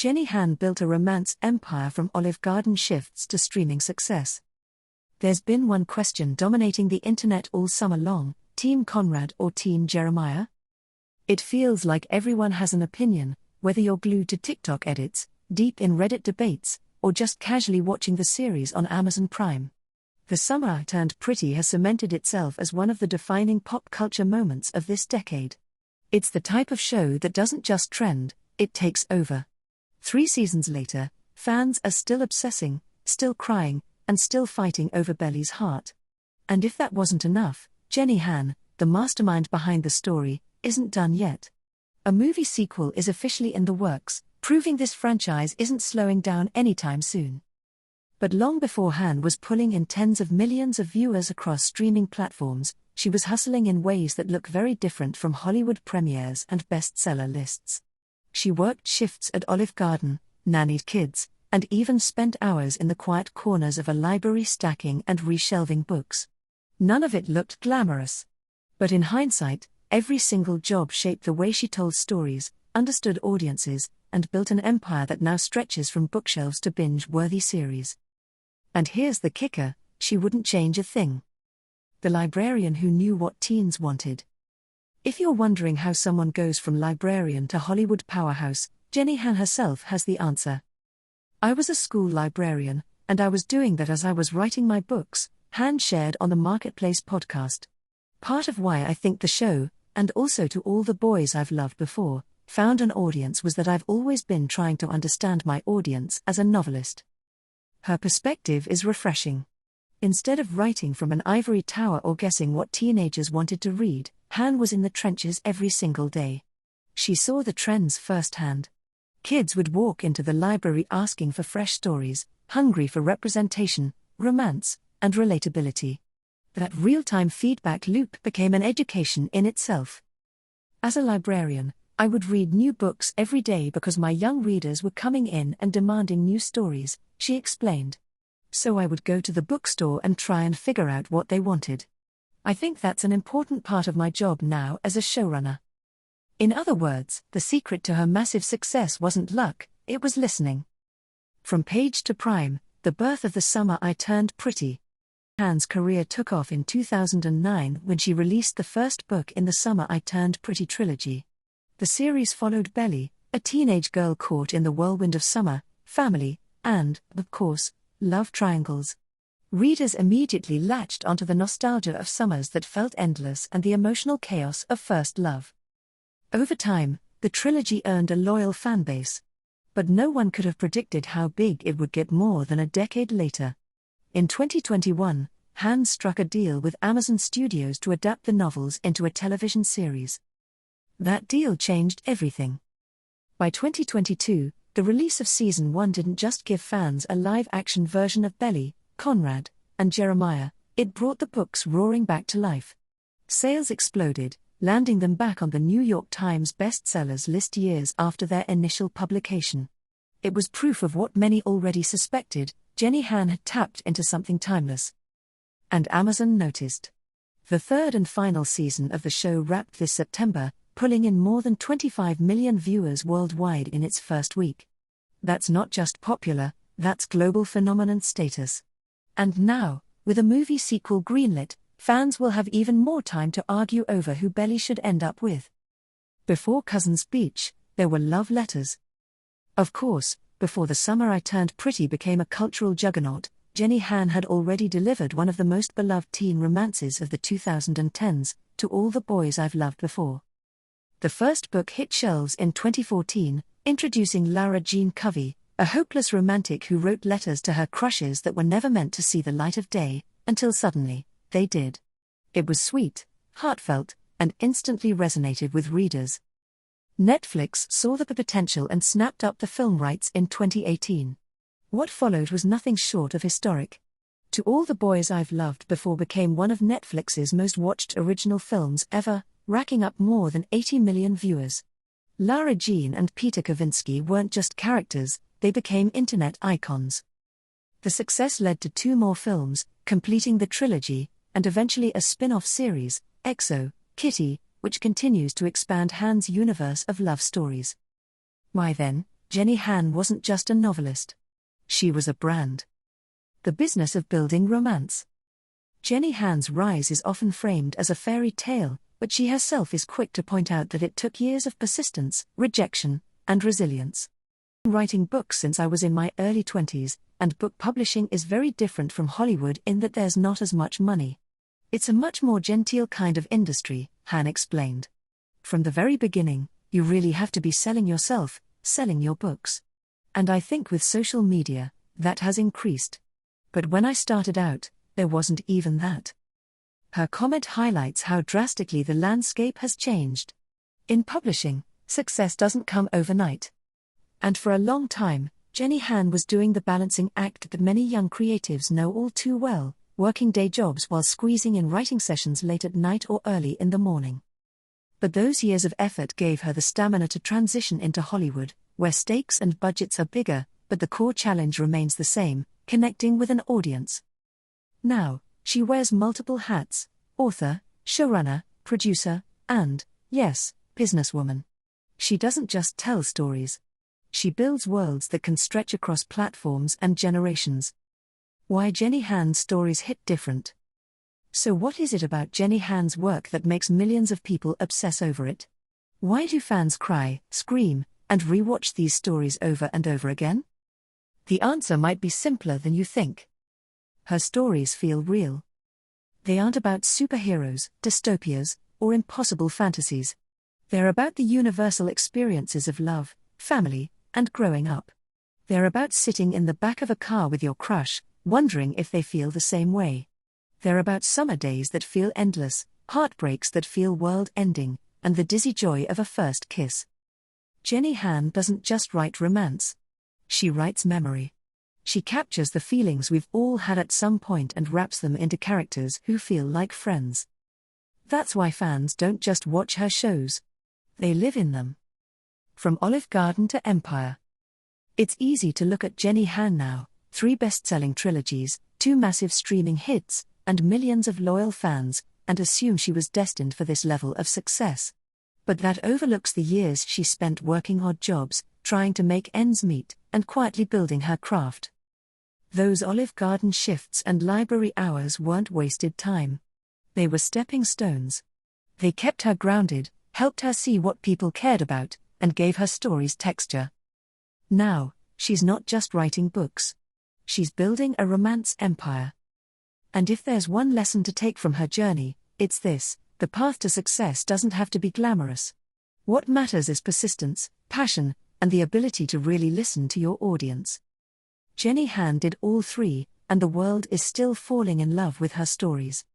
Jenny Han built a romance empire from Olive Garden shifts to streaming success. There's been one question dominating the internet all summer long: Team Conrad or Team Jeremiah? It feels like everyone has an opinion, whether you're glued to TikTok edits, deep in Reddit debates, or just casually watching the series on Amazon Prime. The Summer I Turned Pretty has cemented itself as one of the defining pop culture moments of this decade. It's the type of show that doesn't just trend, it takes over. 3 seasons later, fans are still obsessing, still crying, and still fighting over Belly's heart. And if that wasn't enough, Jenny Han, the mastermind behind the story, isn't done yet. A movie sequel is officially in the works, proving this franchise isn't slowing down anytime soon. But long before Han was pulling in tens of millions of viewers across streaming platforms, she was hustling in ways that look very different from Hollywood premieres and bestseller lists. She worked shifts at Olive Garden, nannied kids, and even spent hours in the quiet corners of a library stacking and reshelving books. None of it looked glamorous. But in hindsight, every single job shaped the way she told stories, understood audiences, and built an empire that now stretches from bookshelves to binge-worthy series. And here's the kicker: she wouldn't change a thing. The librarian who knew what teens wanted. If you're wondering how someone goes from librarian to Hollywood powerhouse, Jenny Han herself has the answer. "I was a school librarian, and I was doing that as I was writing my books," Han shared on the Marketplace podcast. "Part of why I think the show, and also To All the Boys I've Loved Before, found an audience was that I've always been trying to understand my audience as a novelist." Her perspective is refreshing. Instead of writing from an ivory tower or guessing what teenagers wanted to read, Han was in the trenches every single day. She saw the trends firsthand. Kids would walk into the library asking for fresh stories, hungry for representation, romance, and relatability. That real-time feedback loop became an education in itself. "As a librarian, I would read new books every day because my young readers were coming in and demanding new stories," she explained. "So I would go to the bookstore and try and figure out what they wanted. I think that's an important part of my job now as a showrunner." In other words, the secret to her massive success wasn't luck, it was listening. From page to prime, the birth of The Summer I Turned Pretty. Han's career took off in 2009 when she released the first book in the Summer I Turned Pretty trilogy. The series followed Belly, a teenage girl caught in the whirlwind of summer, family, and, of course, love triangles. Readers immediately latched onto the nostalgia of summers that felt endless and the emotional chaos of first love. Over time, the trilogy earned a loyal fanbase. But no one could have predicted how big it would get more than a decade later. In 2021, Han struck a deal with Amazon Studios to adapt the novels into a television series. That deal changed everything. By 2022, the release of Season 1 didn't just give fans a live-action version of Belly, Conrad, and Jeremiah, it brought the books roaring back to life. Sales exploded, landing them back on the New York Times bestsellers list years after their initial publication. It was proof of what many already suspected: Jenny Han had tapped into something timeless. And Amazon noticed. The third and final season of the show wrapped this September, pulling in more than 25 million viewers worldwide in its first week. That's not just popular, that's global phenomenon status. And now, with a movie sequel greenlit, fans will have even more time to argue over who Belly should end up with. Before Cousins Beach, there were love letters. Of course, before The Summer I Turned Pretty became a cultural juggernaut, Jenny Han had already delivered one of the most beloved teen romances of the 2010s, To All the Boys I've Loved Before. The first book hit shelves in 2014, introducing Lara Jean Covey, a hopeless romantic who wrote letters to her crushes that were never meant to see the light of day, until suddenly, they did. It was sweet, heartfelt, and instantly resonated with readers. Netflix saw the potential and snapped up the film rights in 2018. What followed was nothing short of historic. To All the Boys I've Loved Before became one of Netflix's most watched original films ever, racking up more than 80 million viewers. Lara Jean and Peter Kavinsky weren't just characters, they became internet icons. The success led to 2 more films, completing the trilogy, and eventually a spin-off series, EXO, Kitty, which continues to expand Han's universe of love stories. Why then, Jenny Han wasn't just a novelist. She was a brand. The business of building romance. Jenny Han's rise is often framed as a fairy tale, but she herself is quick to point out that it took years of persistence, rejection, and resilience. Writing books since I was in my early 20s, and book publishing is very different from Hollywood in that there's not as much money. It's a much more genteel kind of industry, Han explained. From the very beginning, you really have to be selling yourself, selling your books. And I think with social media, that has increased. But when I started out, there wasn't even that. Her comment highlights how drastically the landscape has changed. In publishing, success doesn't come overnight. And for a long time, Jenny Han was doing the balancing act that many young creatives know all too well, working day jobs while squeezing in writing sessions late at night or early in the morning. But those years of effort gave her the stamina to transition into Hollywood, where stakes and budgets are bigger, but the core challenge remains the same: connecting with an audience. Now, she wears multiple hats: author, showrunner, producer, and, yes, businesswoman. She doesn't just tell stories. She builds worlds that can stretch across platforms and generations. Why Jenny Han's stories hit different. So what is it about Jenny Han's work that makes millions of people obsess over it? Why do fans cry, scream, and rewatch these stories over and over again? The answer might be simpler than you think. Her stories feel real. They aren't about superheroes, dystopias, or impossible fantasies. They're about the universal experiences of love, family, and growing up. They're about sitting in the back of a car with your crush, wondering if they feel the same way. They're about summer days that feel endless, heartbreaks that feel world-ending, and the dizzy joy of a first kiss. Jenny Han doesn't just write romance. She writes memory. She captures the feelings we've all had at some point and wraps them into characters who feel like friends. That's why fans don't just watch her shows. They live in them. From Olive Garden to Empire. It's easy to look at Jenny Han now, 3 best-selling trilogies, 2 massive streaming hits, and millions of loyal fans, and assume she was destined for this level of success. But that overlooks the years she spent working odd jobs, trying to make ends meet, and quietly building her craft. Those Olive Garden shifts and library hours weren't wasted time. They were stepping stones. They kept her grounded, helped her see what people cared about, and gave her stories texture. Now, she's not just writing books. She's building a romance empire. And if there's one lesson to take from her journey, it's this: the path to success doesn't have to be glamorous. What matters is persistence, passion, and the ability to really listen to your audience. Jenny Han did all 3, and the world is still falling in love with her stories.